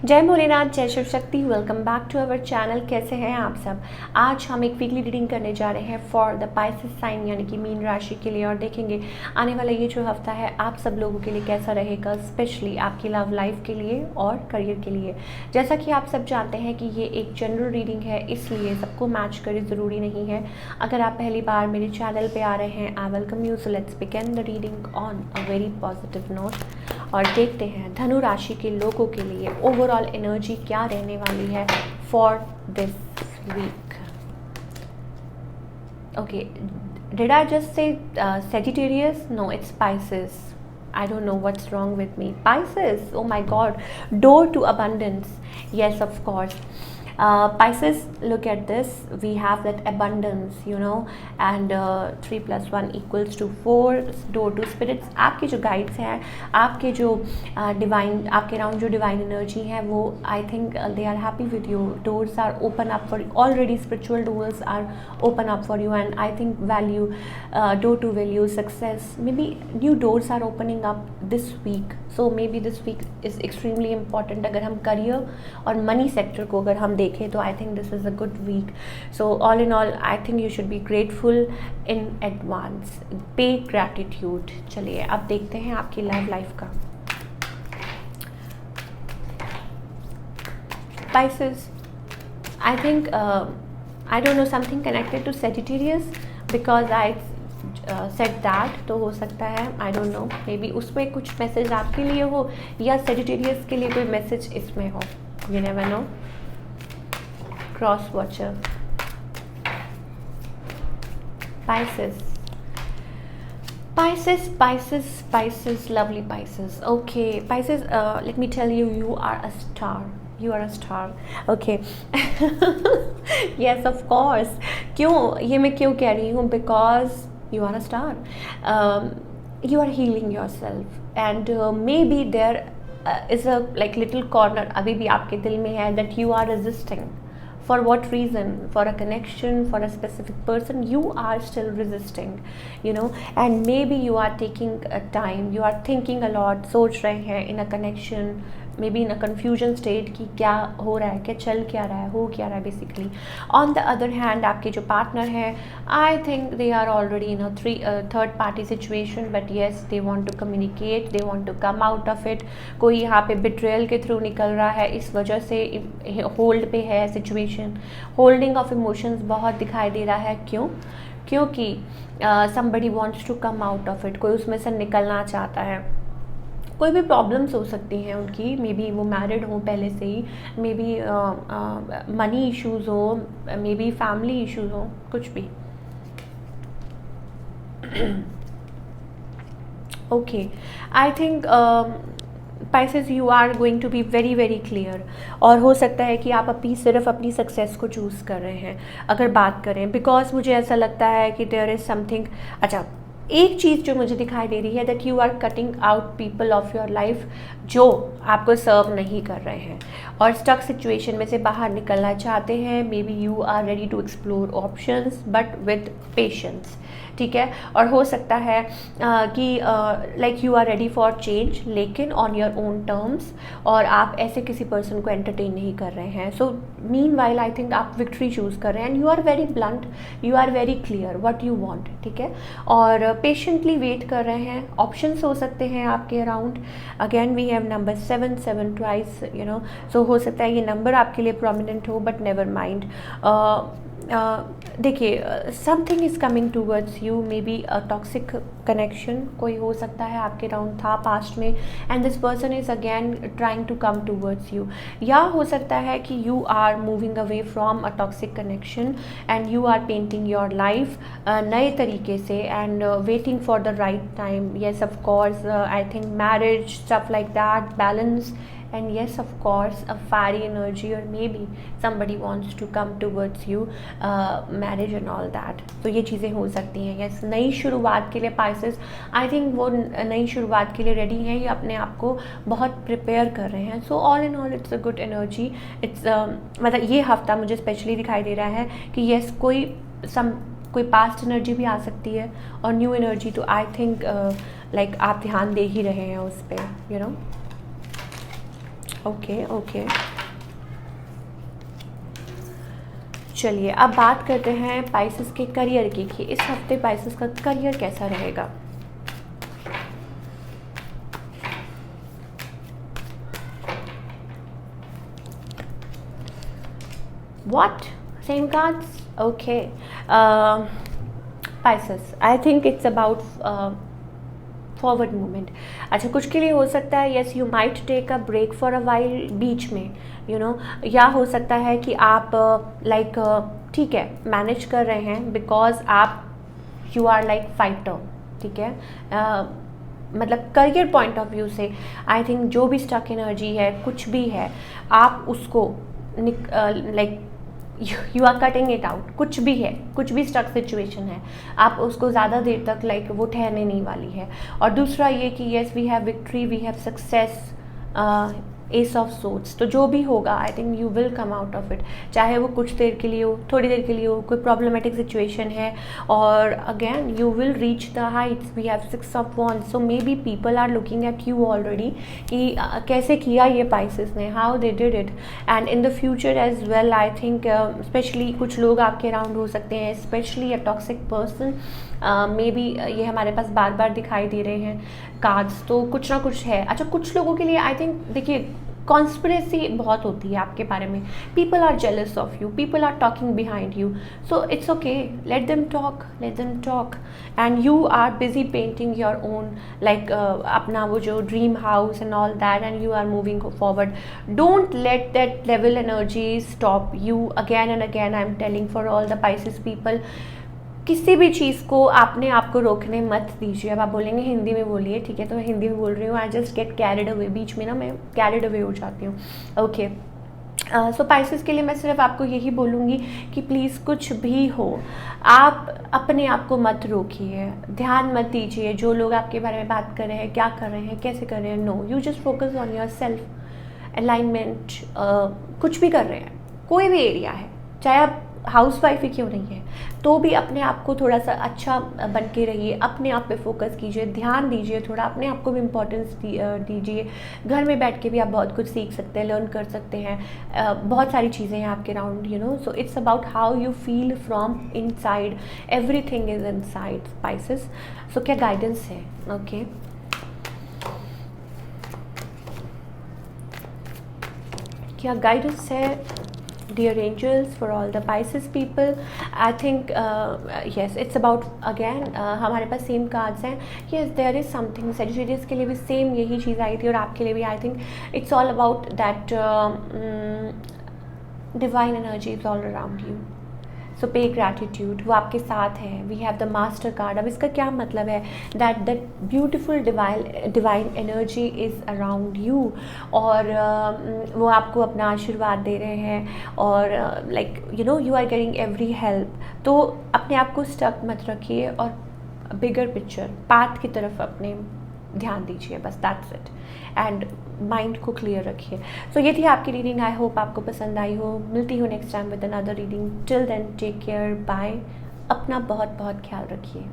जय भोलेनाथ, जय Shiv Shakti. Welcome back to our channel. कैसे हैं आप सब। आज हम एक वीकली रीडिंग करने जा रहे हैं फॉर द पाइसेस साइन यानी कि मीन राशि के लिए, और देखेंगे आने वाला ये जो हफ्ता है आप सब लोगों के लिए कैसा रहेगा, स्पेशली आपकी लव लाइफ के लिए और करियर के लिए। जैसा कि आप सब जानते हैं कि ये एक जनरल रीडिंग है, इसलिए सबको मैच करे ज़रूरी नहीं है। अगर आप पहली बार मेरे चैनल पर आ रहे हैं, I welcome you. So let's begin the reading on a very positive note और देखते हैं धनु राशि के लोगों के लिए ओवरऑल एनर्जी क्या रहने वाली है for this week. Okay, did I just say Sagittarius? No, it's Pisces. I don't know what's wrong with me. Pisces, oh my god, door to abundance. Yes, of course. Pisces, look at this, we have that abundance, and 3 + 1 = 4, door to spirits। आपके जो guides हैं, आपके जो divine, आपके around जो divine energy है, वो I think they are happy with you. Doors are open up for already, spiritual doors are open up for you, and I think value, door to value, success, maybe new doors are opening up this week. So maybe this week is extremely important। अगर हम career और money sector को अगर हम देखें तो I think this is a good week. So all in all I think you should be grateful in advance, pay gratitude. चलिए अब देखते हैं आपकी लव लाइफ का। Pisces, I think I don't know, something connected to Sagittarius because I set that, तो हो सकता है, I don't know, may be उसमें कुछ मैसेज आपके लिए हो या सेजिटेरियस के लिए कोई मैसेज इसमें हो, you never know. Cross watcher, Pisces, Pisces, Pisces, Pisces, lovely Pisces. Okay, Pisces, let me tell you, you are a star. You are a star. Okay. Yes, of course. क्यों ये मैं क्यों कह रही हूँ? Because you are a star. You are healing yourself, and maybe there is a like little corner अभी भी आपके दिल में है that you are resisting. For what reason? For a connection, for a specific person, you are still resisting, and maybe you are taking a time, you are thinking a lot, सोच रहे हैं in a connection, maybe in a confusion state कि क्या हो रहा है, क्या चल क्या रहा है, हो क्या रहा है basically. On the other hand, आपके जो partner हैं, I think they are already in a third party situation, but yes, they want to communicate, they want to come out of it. कोई यहाँ पे betrayal के थ्रू निकल रहा है, इस वजह से होल्ड पे है सिचुएशन। होल्डिंग ऑफ इमोशंस बहुत दिखाई दे रहा है। क्यों? क्योंकि somebody wants to come out of it, कोई उसमें से निकलना चाहता है। कोई भी प्रॉब्लम्स हो सकती हैं उनकी, मे बी वो मैरिड हों पहले से ही, मे बी मनी इश्यूज़ हो, मे बी फैमिली इश्यूज़ हो, कुछ भी। Okay, I think Pisces, you are going to be very very clear, और हो सकता है कि आप सिर्फ अपनी सक्सेस को चूज़ कर रहे हैं अगर बात करें, बिकॉज मुझे ऐसा लगता है कि देयर इज़ समथिंग। अच्छा, एक चीज़ जो मुझे दिखाई दे रही है that you are cutting out people of your life जो आपको सर्व नहीं कर रहे हैं और स्टक सिचुएशन में से बाहर निकलना चाहते हैं। Maybe you are ready to explore options but with patience, ठीक है। और हो सकता है कि like you are ready for change, लेकिन ऑन योर ओन टर्म्स, और आप ऐसे किसी पर्सन को एंटरटेन नहीं कर रहे हैं। So meanwhile I think आप विक्ट्री चूज़ कर रहे हैं, and you are very blunt, you are very clear what you want, ठीक है। और पेशेंटली वेट कर रहे हैं। ऑप्शंस हो सकते हैं आपके around. Again we have number 7 7 twice, so हो सकता है ये नंबर आपके लिए प्रोमिनेंट हो, बट नेवर माइंड। देखिए, something is coming towards you, maybe a toxic connection कोई हो सकता है आपके अराउंड था पास्ट में, and this person is again trying to come towards you. या हो सकता है कि you are moving away from a toxic connection and you are painting your life नए तरीके से and waiting for the right time. Yes of course, I think marriage, stuff like that, balance, and yes of course a fiery energy, or maybe somebody wants to come towards you, marriage and all that. तो ये चीज़ें हो सकती हैं। yes, नई शुरुआत के लिए Pisces, आई थिंक वो नई शुरुआत के लिए रेडी हैं, ये अपने आप को बहुत प्रिपेयर कर रहे हैं। सो all in all it's a good energy. It's मतलब ये हफ्ता मुझे स्पेशली दिखाई दे रहा है कि yes, कोई पास्ट एनर्जी भी आ सकती है और न्यू एनर्जी, तो आई थिंक लाइक आप ध्यान दे ही रहे हैं उस पर, ओके ओके, चलिए अब बात करते हैं पाइसेस के करियर की कि इस हफ्ते पाइसेस का करियर कैसा रहेगा। What? Same cards? Okay. Pisces. I think it's about forward movement. अच्छा, कुछ के लिए हो सकता है yes you might take a break for a while बीच में, यू नो, या हो सकता है कि आप लाइक ठीक है मैनेज कर रहे हैं बिकॉज आप यू आर लाइक फाइटर, ठीक है। मतलब करियर पॉइंट ऑफ व्यू से आई थिंक जो भी स्टक एनर्जी है कुछ भी है आप उसको like you are cutting it out. कुछ भी है, कुछ भी स्टक सिचुएशन है, आप उसको ज़्यादा देर तक लाइक वो ठहरने नहीं वाली है। और दूसरा ये कि yes we have victory, we have success, ace of swords. तो जो भी होगा I think you will come out of it, चाहे वो कुछ देर के लिए हो, थोड़ी देर के लिए हो, कोई प्रॉब्लमेटिक सिचुएशन है, और again you will reach the heights. We have 6 of wands, so maybe people are looking at you already कि कैसे किया ये पाइसेस ने, how they did it, and in the future as well. I think specially कुछ लोग आपके around हो सकते हैं, specially a toxic person, maybe ये हमारे पास बार बार दिखाई दे रहे हैं कार्ड्स, तो कुछ ना कुछ है। अच्छा, कुछ लोगों के लिए आई थिंक देखिए कॉन्स्पिरेसी बहुत होती है आपके बारे में, people are jealous of you, people are talking behind you, so it's okay, let them talk and you are busy painting your own like अपना वो जो dream house and all that, and you are moving forward. Don't let that level energy stop you. Again and again I am telling for all the Pisces people, किसी भी चीज़ को आपने आपको रोकने मत दीजिए। अब आप बोलेंगे हिंदी में बोलिए, ठीक है, तो मैं हिंदी में बोल रही हूँ। I just get carried away, बीच में ना मैं कैरिड अवे हो जाती हूँ। ओके, सो पाइसेस के लिए मैं सिर्फ आपको यही बोलूँगी कि प्लीज़ कुछ भी हो आप अपने आप को मत रोकिए, ध्यान मत दीजिए जो लोग आपके बारे में बात कर रहे हैं, क्या कर रहे हैं, कैसे कर रहे हैं। No, you just focus on your self alignment. कुछ भी कर रहे हैं, कोई भी एरिया है, चाहे आप हाउस वाइफ ही क्यों नहीं है, तो भी अपने आप को थोड़ा सा अच्छा बन के रहिए, अपने आप पे फोकस कीजिए, ध्यान दीजिए, थोड़ा अपने आप को भी इम्पोर्टेंस दीजिए। घर में बैठ के भी आप बहुत कुछ सीख सकते हैं, लर्न कर सकते हैं, बहुत सारी चीज़ें हैं आपके around, you know. So it's about how you feel from inside, everything is inside spices. सो क्या गाइडेंस है? ओके, क्या गाइडेंस है dear angels for all the Pisces people? I think yes, it's about again हमारे पास same cards हैं। yes, there is something Sagittarius के लिए भी सेम यही चीज़ आई थी और आपके लिए भी। I think it's all about that divine energy is all around you, so pay gratitude, वो आपके साथ है। We have the master card. अब इसका क्या मतलब है? That beautiful divine energy is around you, और वो आपको अपना आशीर्वाद दे रहे हैं, और like you know you are getting every help. तो अपने आप को स्टक मत रखिए और बिगर पिक्चर पाथ की तरफ अपने ध्यान दीजिए, बस दैट्स इट, एंड माइंड को क्लियर रखिए। सो ये थी आपकी रीडिंग। आई होप आपको पसंद आई हो। मिलती हूँ next time with another reading. Till then take care, bye. अपना बहुत बहुत ख्याल रखिए।